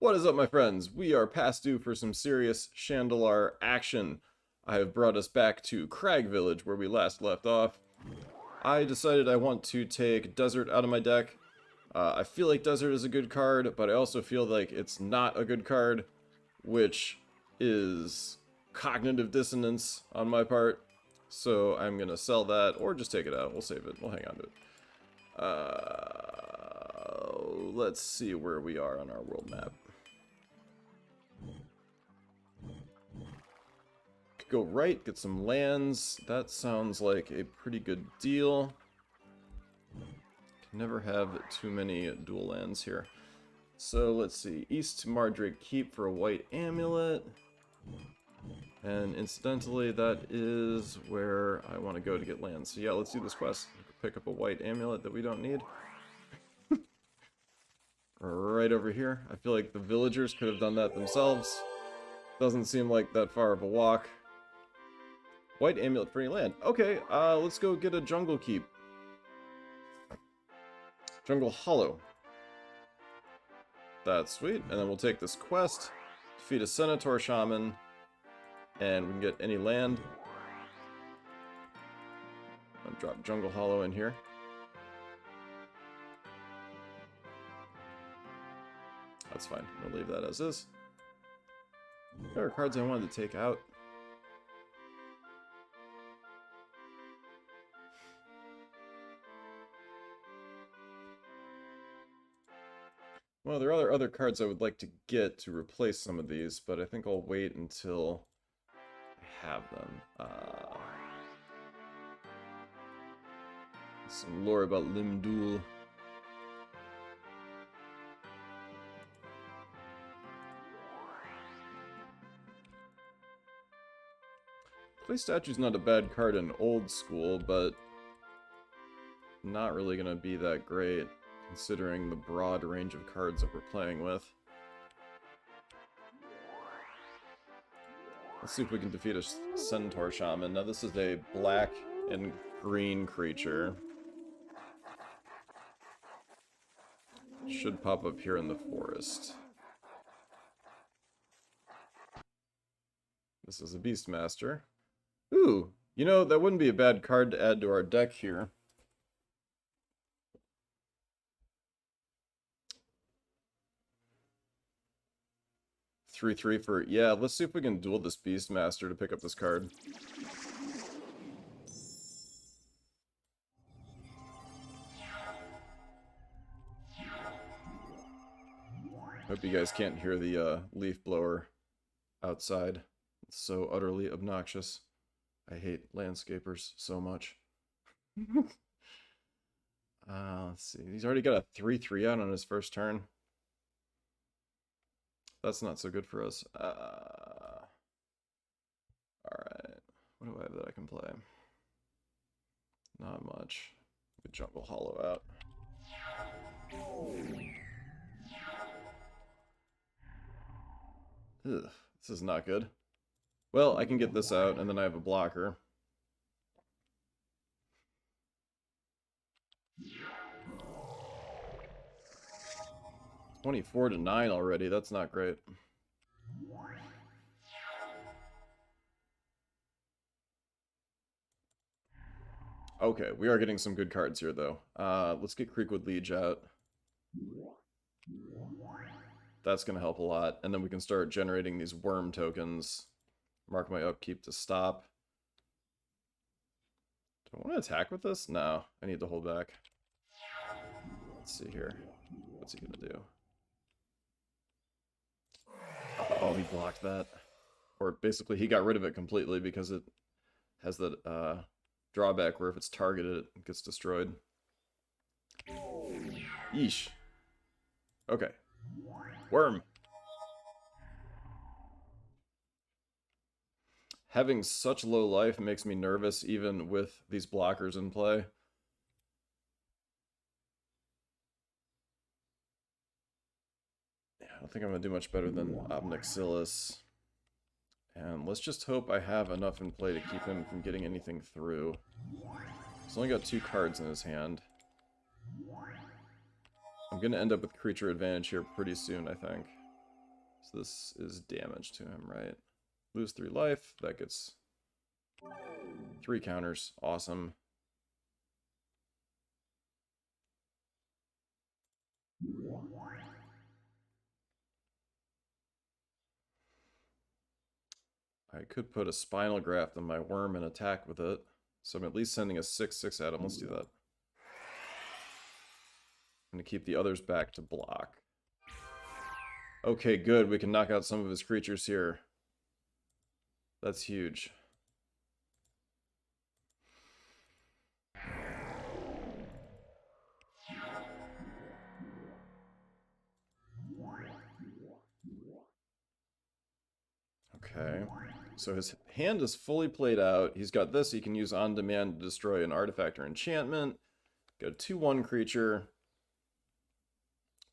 What is up, my friends? We are past due for some serious Shandalar action. I have brought us back to Crag Village, where we last left off. I decided I want to take Desert out of my deck. I feel like Desert is a good card, but I also feel like it's not a good card, which is cognitive dissonance on my part. So I'm going to sell that, or just take it out. We'll save it. We'll hang on to it. Let's see where we are on our world map. Could go right, get some lands. That sounds like a pretty good deal. Can never have too many dual lands here. So let's see. East Mardrake Keep for a white amulet. And incidentally, that is where I want to go to get lands. So yeah, let's do this quest. Pick up a white amulet that we don't need. Right over here. I feel like the villagers could have done that themselves. Doesn't seem like that far of a walk. White amulet for any land. Okay, let's go get a jungle keep. Jungle Hollow. That's sweet. And then we'll take this quest, defeat a Centaur Shaman, and we can get any land. I'll drop Jungle Hollow in here. That's fine. We'll leave that as is. There are cards I wanted to take out. Well, there are other cards I would like to get to replace some of these, but I think I'll wait until I have them. Some lore about Duel. Clay Statue's not a bad card in old school, but not really going to be that great, considering the broad range of cards that we're playing with. Let's see if we can defeat a Centaur Shaman. Now this is a black and green creature. Should pop up here in the forest. This is a Beastmaster. Ooh, you know, that wouldn't be a bad card to add to our deck here. Three for... Yeah, let's see if we can duel this Beastmaster to pick up this card. Hope you guys can't hear the leaf blower outside. It's so utterly obnoxious. I hate landscapers so much. Let's see. He's already got a 3/3 out on his first turn. That's not so good for us. Alright. What do I have that I can play? Not much. Good Jungle Hollow out. Ugh, this is not good. Well, I can get this out, and then I have a blocker. $24-9 already, that's not great. Okay, we are getting some good cards here, though. Let's get Creekwood Liege out. That's going to help a lot. And then we can start generating these worm tokens. Mark my upkeep to stop. Do I want to attack with this? No, I need to hold back. Let's see here. What's he going to do? Oh, he blocked that. Or basically, he got rid of it completely because it has that drawback where if it's targeted, it gets destroyed. Yeesh. Okay. Worm. Having such low life makes me nervous even with these blockers in play. Yeah, I don't think I'm going to do much better than Obnixilis. And let's just hope I have enough in play to keep him from getting anything through. He's only got 2 cards in his hand. I'm going to end up with creature advantage here pretty soon, I think. So this is damage to him, right? Lose 3 life. That gets 3 counters. Awesome. I could put a spinal graft on my worm and attack with it. So I'm at least sending a 6/6 at him. Let's do that. I'm going to keep the others back to block. Okay, good. We can knock out some of his creatures here. That's huge. Okay. So his hand is fully played out. He's got this. He can use on demand to destroy an artifact or enchantment. Got a 2/1 creature.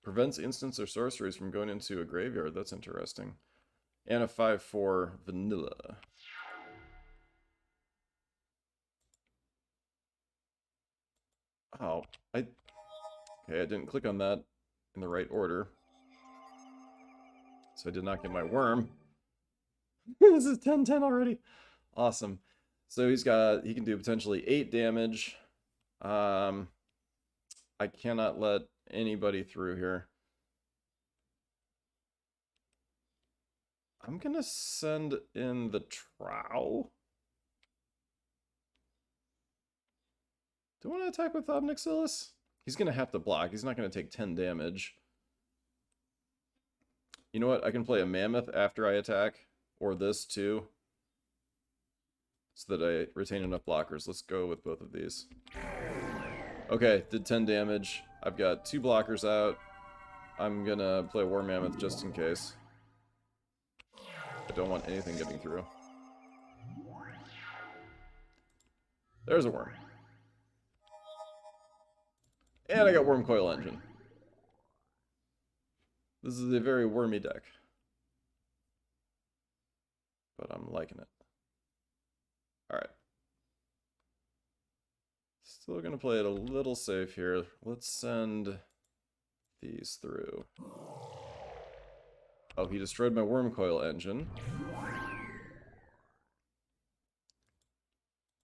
Prevents instants or sorceries from going into a graveyard. That's interesting. And a 5/4 vanilla. Oh, okay, I didn't click on that in the right order. So I did not get my worm. This is 10/10 already. Awesome. So he can do potentially 8 damage. I cannot let anybody through here. I'm gonna send in the Trow. Do I want to attack with Obnixilis? He's gonna have to block. He's not gonna take 10 damage. You know what? I can play a Mammoth after I attack. Or this too. So that I retain enough blockers. Let's go with both of these. Okay, did 10 damage. I've got 2 blockers out. I'm gonna play War Mammoth just in case. I don't want anything getting through. There's a worm. And I got Worm Coil Engine. This is a very wormy deck. But I'm liking it. Alright. Still gonna play it a little safe here. Let's send these through. Oh, he destroyed my Worm Coil Engine.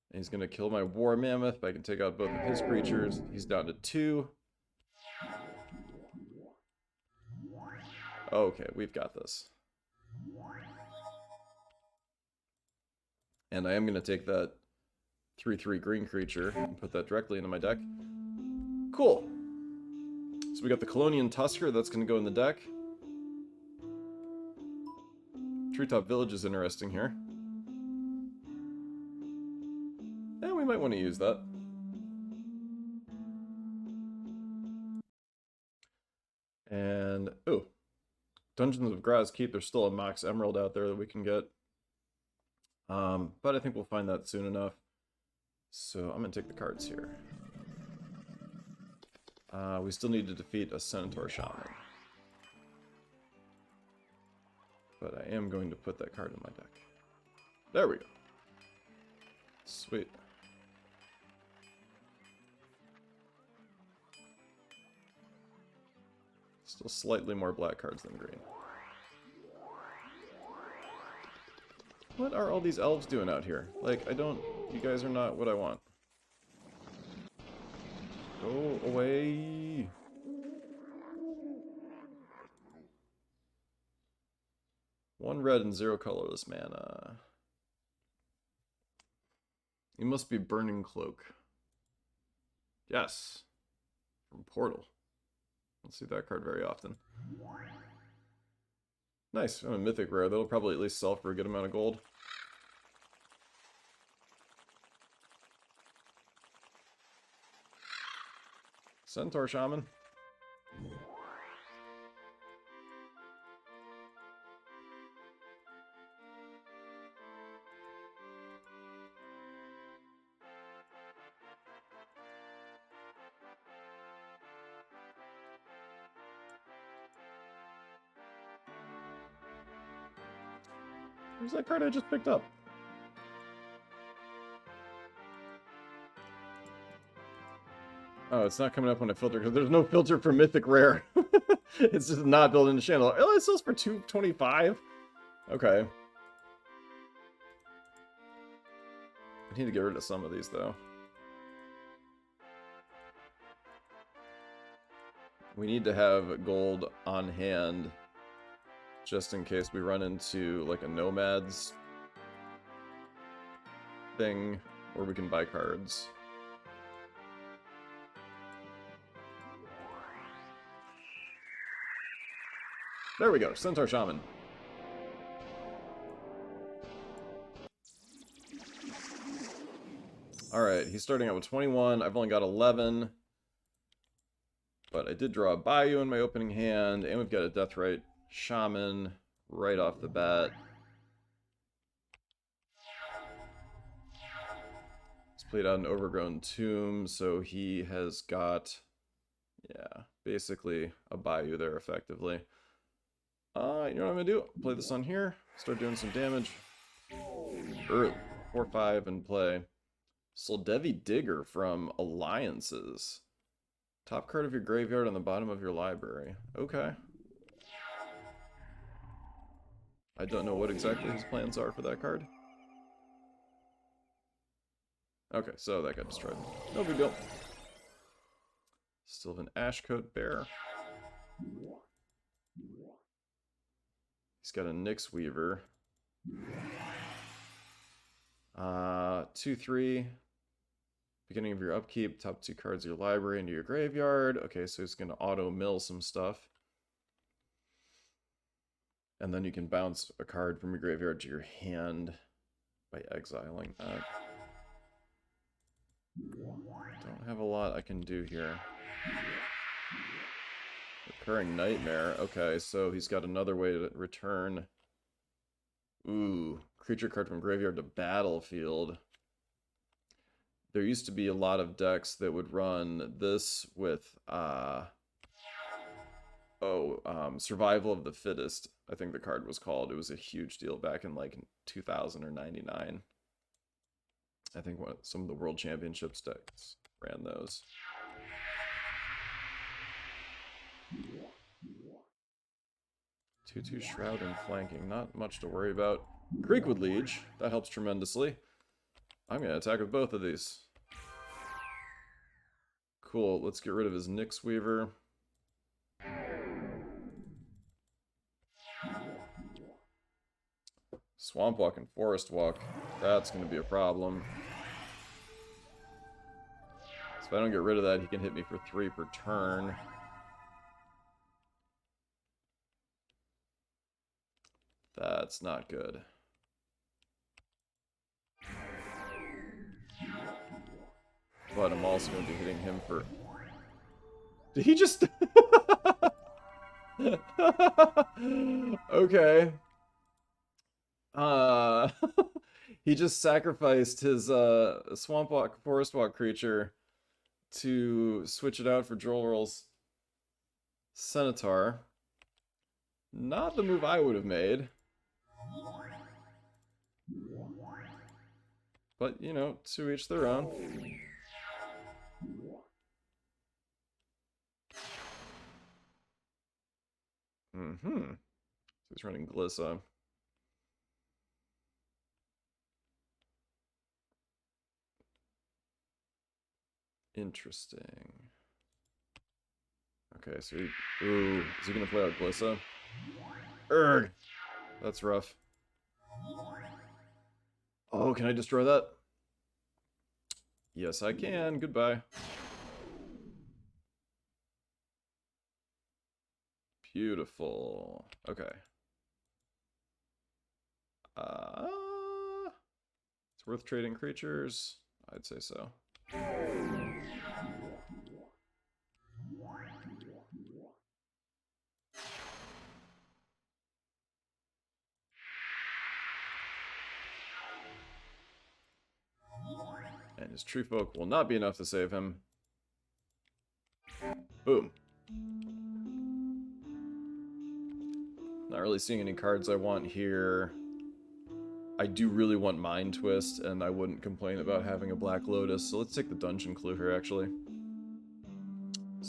And he's gonna kill my War Mammoth, but I can take out both of his creatures. He's down to 2. Okay, we've got this. And I am going to take that 3/3 green creature and put that directly into my deck. Cool. So we got the Colonian Tusker. That's going to go in the deck. Treetop Village is interesting here. Yeah, we might want to use that. And, oh. Dungeons of Graz Keep. There's still a Mox Emerald out there that we can get. But I think we'll find that soon enough. So I'm going to take the cards here. We still need to defeat a Centaur Shaman. But I am going to put that card in my deck. There we go. Sweet. Still slightly more black cards than green. What are all these elves doing out here? Like, you guys are not what I want. Go away. One red and 0 colorless mana. You must be Burning Cloak. Yes. From Portal. Don't see that card very often. Nice. I'm a mythic rare. That'll probably at least sell for a good amount of gold. Centaur Shaman. Where's that card I just picked up? Oh, it's not coming up when I filter, because there's no filter for Mythic Rare. It's just not built into Shandalar. Oh, it sells for $225? Okay. I need to get rid of some of these, though. We need to have gold on hand just in case we run into, like, a nomads thing where we can buy cards. There we go, Centaur Shaman. Alright, he's starting out with 21. I've only got 11. But I did draw a Bayou in my opening hand, and we've got a Deathrite Shaman right off the bat. He's played out an Overgrown Tomb, so he has got, yeah, basically a Bayou there effectively. You know what I'm going to do? Play this on here, start doing some damage. Early. 4-5 and play. Soldevi Digger from Alliances. Top card of your graveyard on the bottom of your library. Okay. I don't know what exactly his plans are for that card. Okay, so that got destroyed. No big deal. Still have an Ashcoat Bear. He's got a Nyx Weaver. 2-3. Beginning of your upkeep, top 2 cards of your library into your graveyard. Okay, so he's going to auto-mill some stuff. And then you can bounce a card from your graveyard to your hand by exiling that. Don't have a lot I can do here. Recurring Nightmare. Okay, so he's got another way to return. Ooh, creature card from graveyard to battlefield. There used to be a lot of decks that would run this with, Survival of the Fittest, I think the card was called. It was a huge deal back in, like, 2000 or 99. I think some of the World Championships decks ran those. Two Shroud and flanking. Not much to worry about. Creekwood Liege. That helps tremendously. I'm going to attack with both of these. Cool. Let's get rid of his Nyx Weaver. Swamp Walk and Forest Walk. That's going to be a problem. So if I don't get rid of that, he can hit me for 3 per turn. That's not good. But I'm also going to be hitting him for... Did he just... Okay. He just sacrificed his Swamp Walk, Forest Walk creature to switch it out for Droll's Centaur. Not the move I would have made. But, you know, to each their own. So he's running Glissa. Interesting. Okay, so he... Ooh, is he gonna play out Glissa? Urgh! That's rough. Oh, can I destroy that? Yes, I can. Goodbye. Beautiful. Okay. It's worth trading creatures? I'd say so. And his Tree Folk will not be enough to save him. Boom. Not really seeing any cards I want here. I do really want Mind Twist, and I wouldn't complain about having a Black Lotus, so let's take the Dungeon Clue here, actually.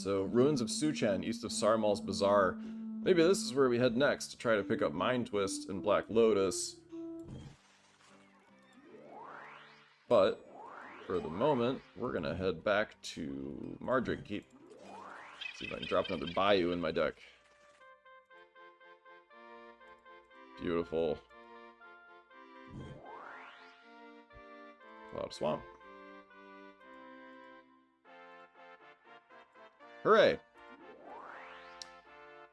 So, Ruins of Suchan, east of Sarmal's Bazaar. Maybe this is where we head next to try to pick up Mind Twist and Black Lotus. But, for the moment, we're going to head back to Mardrake Keep. See if I can drop another Bayou in my deck. Beautiful. Cloud Swamp. Hooray!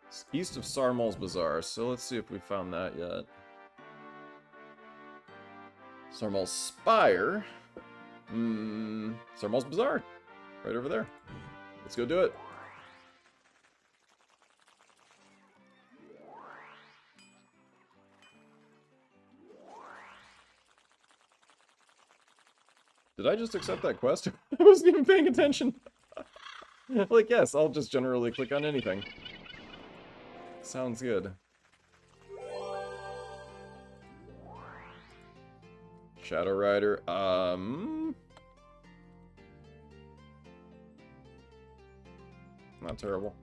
It's east of Sarmal's Bazaar, so let's see if we found that yet. Sarmal's Spire. Sarmal's Bazaar. Right over there. Let's go do it. Did I just accept that quest? I wasn't even paying attention. Like, yes, I'll just generally click on anything. Sounds good. Shadow Rider, not terrible.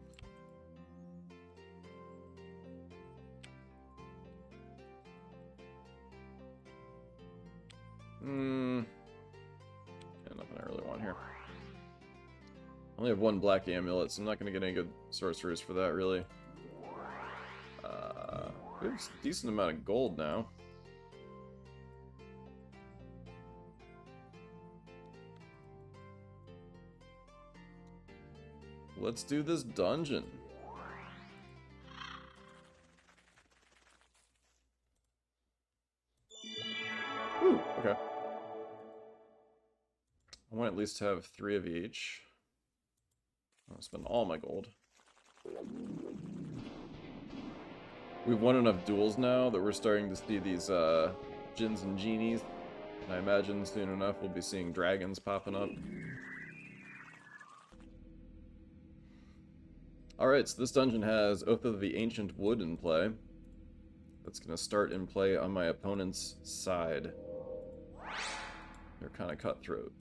Yeah, nothing I really want here. I only have one black amulet, so I'm not going to get any good sorcerers for that, really. We have a decent amount of gold now. Let's do this dungeon. Ooh, okay. I want to at least have 3 of each. I'll spend all my gold. We've won enough duels now that we're starting to see these djinns and genies. And I imagine soon enough we'll be seeing dragons popping up. Alright, so this dungeon has Oath of the Ancient Wood in play. That's going to start in play on my opponent's side. They're kind of cutthroat.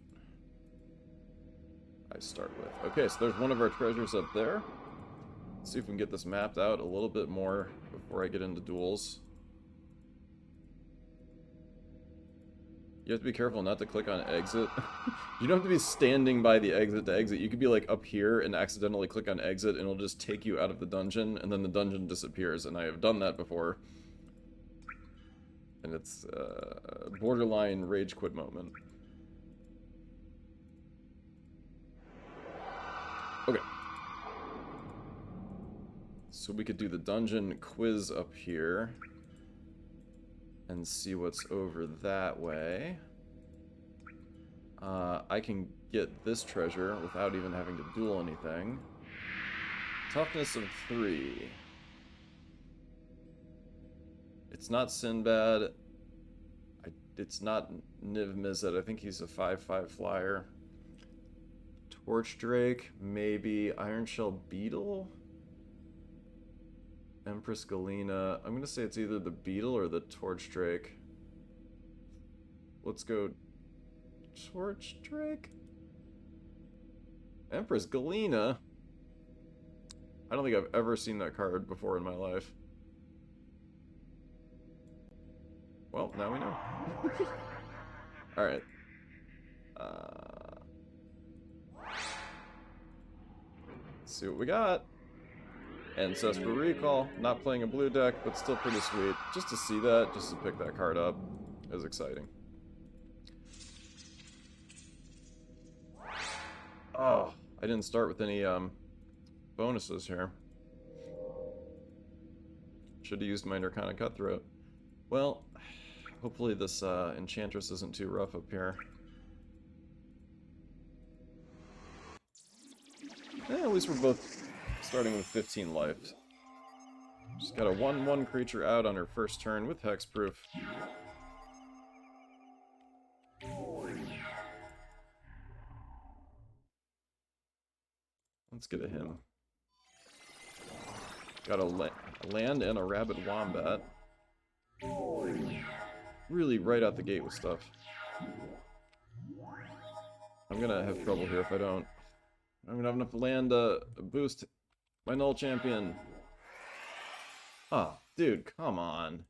I start with. Okay, so there's one of our treasures up there. Let's see if we can get this mapped out a little bit more before I get into duels. You have to be careful not to click on exit. You don't have to be standing by the exit to exit. You could be like up here and accidentally click on exit and it'll just take you out of the dungeon and then the dungeon disappears. And I have done that before. And it's a borderline rage quit moment. Okay. So we could do the dungeon quiz up here. And see what's over that way. I can get this treasure without even having to duel anything. Toughness of 3. It's not Sinbad. It's not Niv Mizzet. I think he's a 5/5 flyer. Torch Drake, maybe Ironshell Beetle? Empress Galena. I'm going to say it's either the Beetle or the Torch Drake. Let's go Torch Drake? Empress Galena? I don't think I've ever seen that card before in my life. Well, now we know. Alright. Let's see what we got. Ancestral Recall, not playing a blue deck, but still pretty sweet. Just to see that, just to pick that card up, is exciting. Oh, I didn't start with any bonuses here. Should have used my Nirkana Cutthroat. Well, hopefully this Enchantress isn't too rough up here. At least we're both starting with 15 life. Just got a 1/1 creature out on her first turn with hexproof. Let's get a him. Got a land and a rabid wombat. Really right out the gate with stuff. I'm gonna have trouble here if I don't I don't have enough land to boost my null champion. Oh, dude, come on.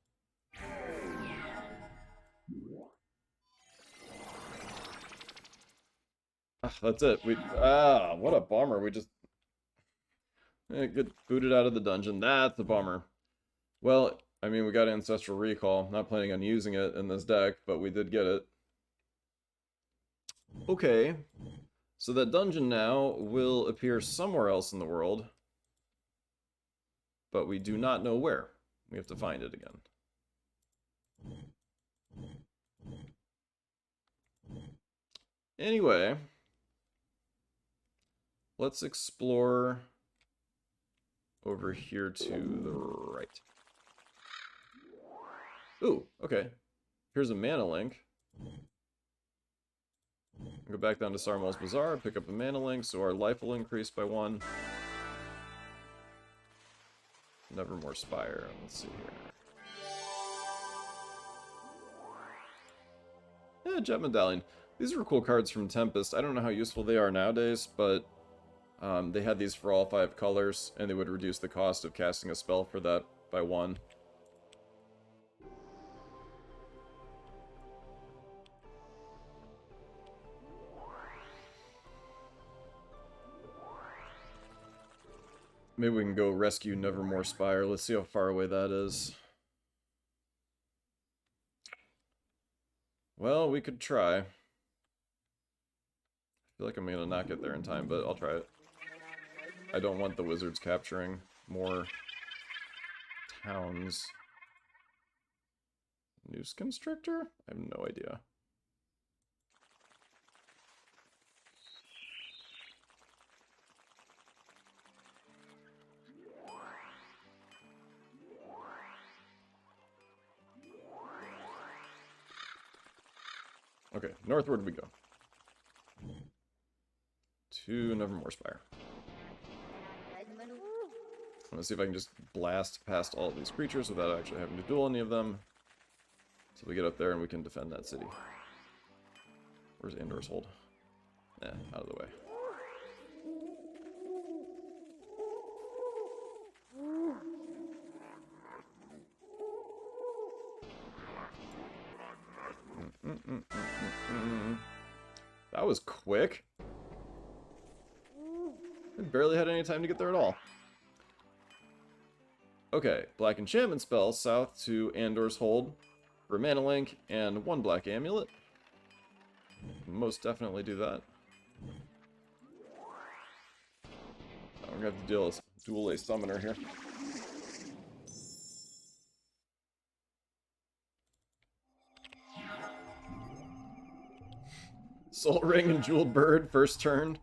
That's it. What a bummer. We just get booted out of the dungeon. That's a bummer. Well, I mean, we got Ancestral Recall. Not planning on using it in this deck, but we did get it. Okay. So that dungeon now will appear somewhere else in the world, but we do not know where. We have to find it again. Anyway, let's explore over here to the right. Ooh, okay. Here's a mana link. Go back down to Sarmal's Bazaar, pick up a mana link, so our life will increase by 1. Nevermore Spire. Let's see here. Yeah, Jet Medallion. These were cool cards from Tempest. I don't know how useful they are nowadays, but they had these for all 5 colors, and they would reduce the cost of casting a spell for that by 1. Maybe we can go rescue Nevermore Spire. Let's see how far away that is. Well, we could try. I feel like I'm gonna not get there in time, but I'll try it. I don't want the wizards capturing more towns. Noose Constrictor? I have no idea. Okay, northward we go. To Nevermore Spire. I'm gonna see if I can just blast past all of these creatures without actually having to duel any of them. So we get up there and we can defend that city. Where's Andor's Hold? Out of the way. That was quick. I barely had any time to get there at all. Okay, black enchantment spell south to Andor's Hold for a mana link and 1 black amulet. Most definitely do that. I'm gonna have to duel a summoner here. Soul Ring and Jeweled Bird, first turn.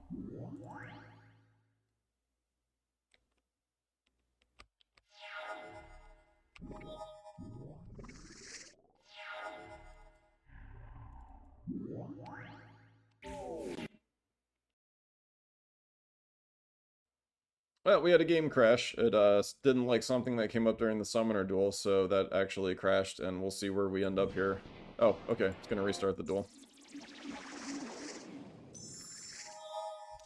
Well, we had a game crash. It didn't like something that came up during the summoner duel, so that actually crashed, and we'll see where we end up here. Oh, okay, it's gonna restart the duel.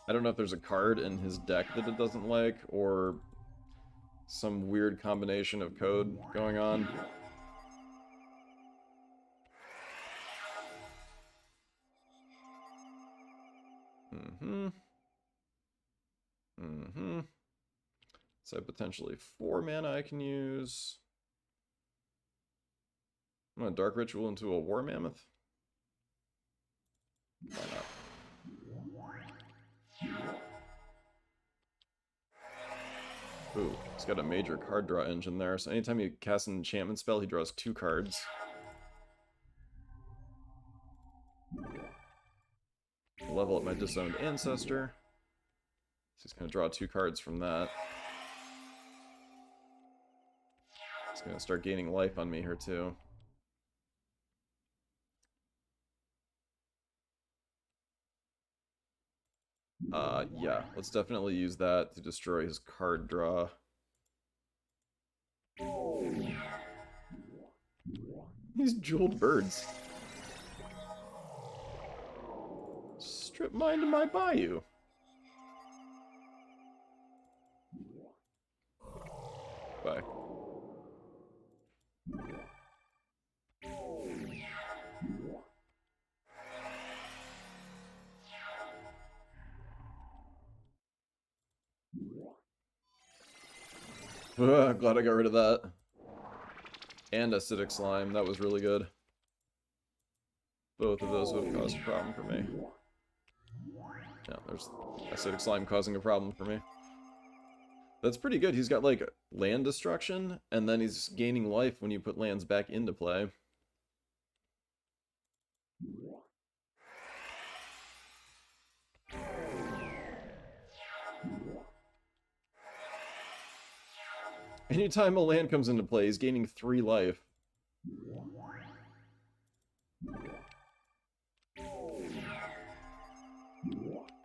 I don't know if there's a card in his deck that it doesn't like, or some weird combination of code going on. So potentially 4 mana I can use. I'm gonna Dark Ritual into a War Mammoth. Why not? Ooh, he's got a major card draw engine there, so anytime you cast an enchantment spell, he draws 2 cards. Level up my Disowned Ancestor. So he's gonna draw 2 cards from that. He's gonna start gaining life on me here too. Yeah, let's definitely use that to destroy his card draw. These jeweled birds. Strip mine to my bayou. Purify. Glad I got rid of that. And Acidic Slime, that was really good. Both of those would have caused a problem for me. Yeah, there's Acidic Slime causing a problem for me. That's pretty good. He's got, like, land destruction, and then he's gaining life when you put lands back into play. Anytime a land comes into play, he's gaining 3 life.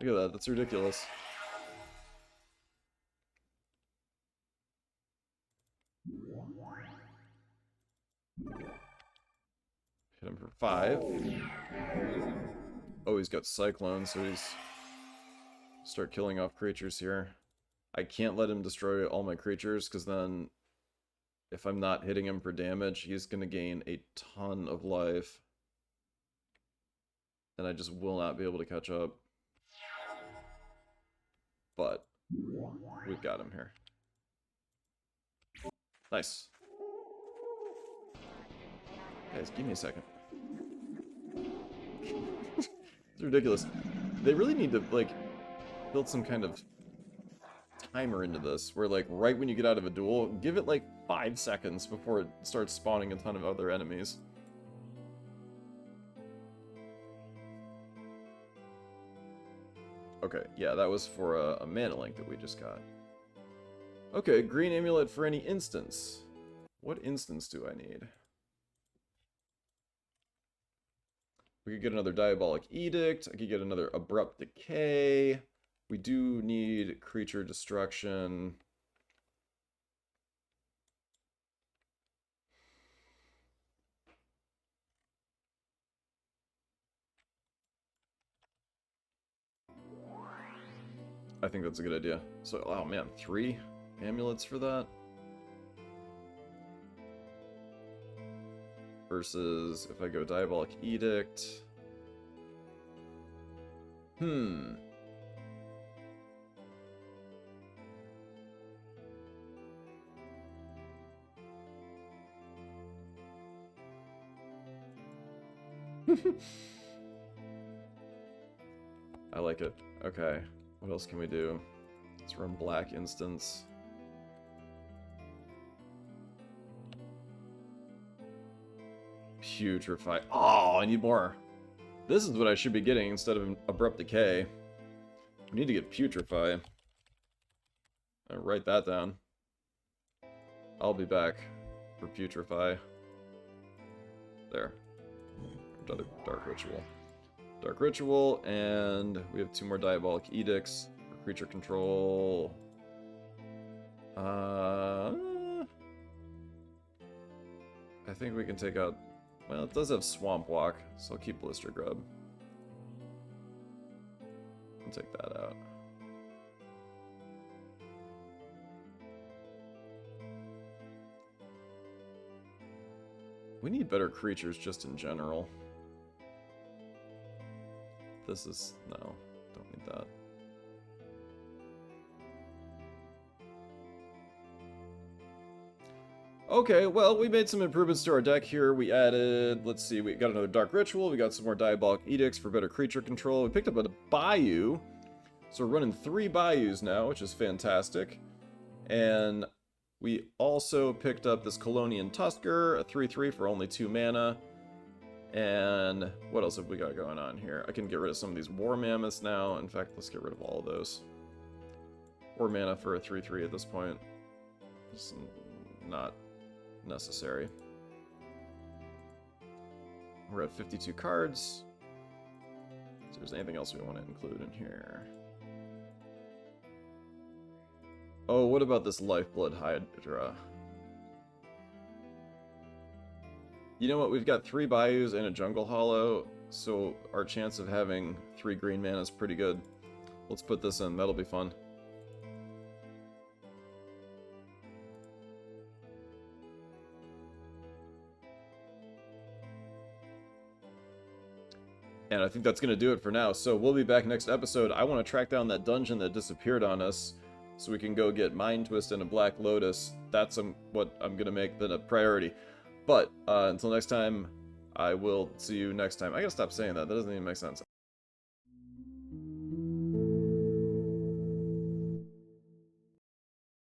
Look at that, that's ridiculous. Hit him for 5. Oh, he's got Cyclone, so he's... Start killing off creatures here. I can't let him destroy all my creatures, because then... If I'm not hitting him for damage, he's going to gain a ton of life. And I just will not be able to catch up. But we've got him here. Nice. Guys, give me a second. It's ridiculous. They really need to, like, build some kind of timer into this, where, like, right when you get out of a duel, give it, like, 5 seconds before it starts spawning a ton of other enemies. Okay, yeah, that was for a mana link that we just got. Okay, green amulet for any instance. What instance do I need? We could get another Diabolic Edict. I could get another Abrupt Decay. We do need creature destruction. I think that's a good idea. So, oh man, 3 amulets for that? Versus if I go Diabolic Edict. I like it. Okay. What else can we do? Let's run black instance. Putrefy. Oh, I need more. This is what I should be getting instead of Abrupt Decay. We need to get Putrefy. I'll write that down. I'll be back for Putrefy. There. Another Dark Ritual. Dark Ritual, and we have 2 more Diabolic Edicts for creature control. I think we can take out... Well, it does have Swamp Walk, so I'll keep Blister Grub. I'll take that out. We need better creatures just in general. This is... no, don't need that. Okay, well, we made some improvements to our deck here. We added, let's see, we got another Dark Ritual, we got some more Diabolic Edicts for better creature control. We picked up a Bayou, so we're running 3 Bayous now, which is fantastic. And we also picked up this Colonian Tusker, a 3/3 for only 2 mana. And what else have we got going on here? I can get rid of some of these War Mammoths now. In fact, let's get rid of all of those. 4 mana for a 3/3 at this point. It's not necessary. We're at 52 cards. So there's anything else we want to include in here? Oh, what about this Lifeblood Hydra? You know what, we've got 3 Bayous and a Jungle Hollow, so our chance of having 3 green mana is pretty good. Let's put this in, that'll be fun. And I think that's going to do it for now. So we'll be back next episode. I want to track down that dungeon that disappeared on us so we can go get Mind Twist and a Black Lotus. That's what I'm going to make the priority. But until next time, I will see you next time. I gotta stop saying that. That doesn't even make sense.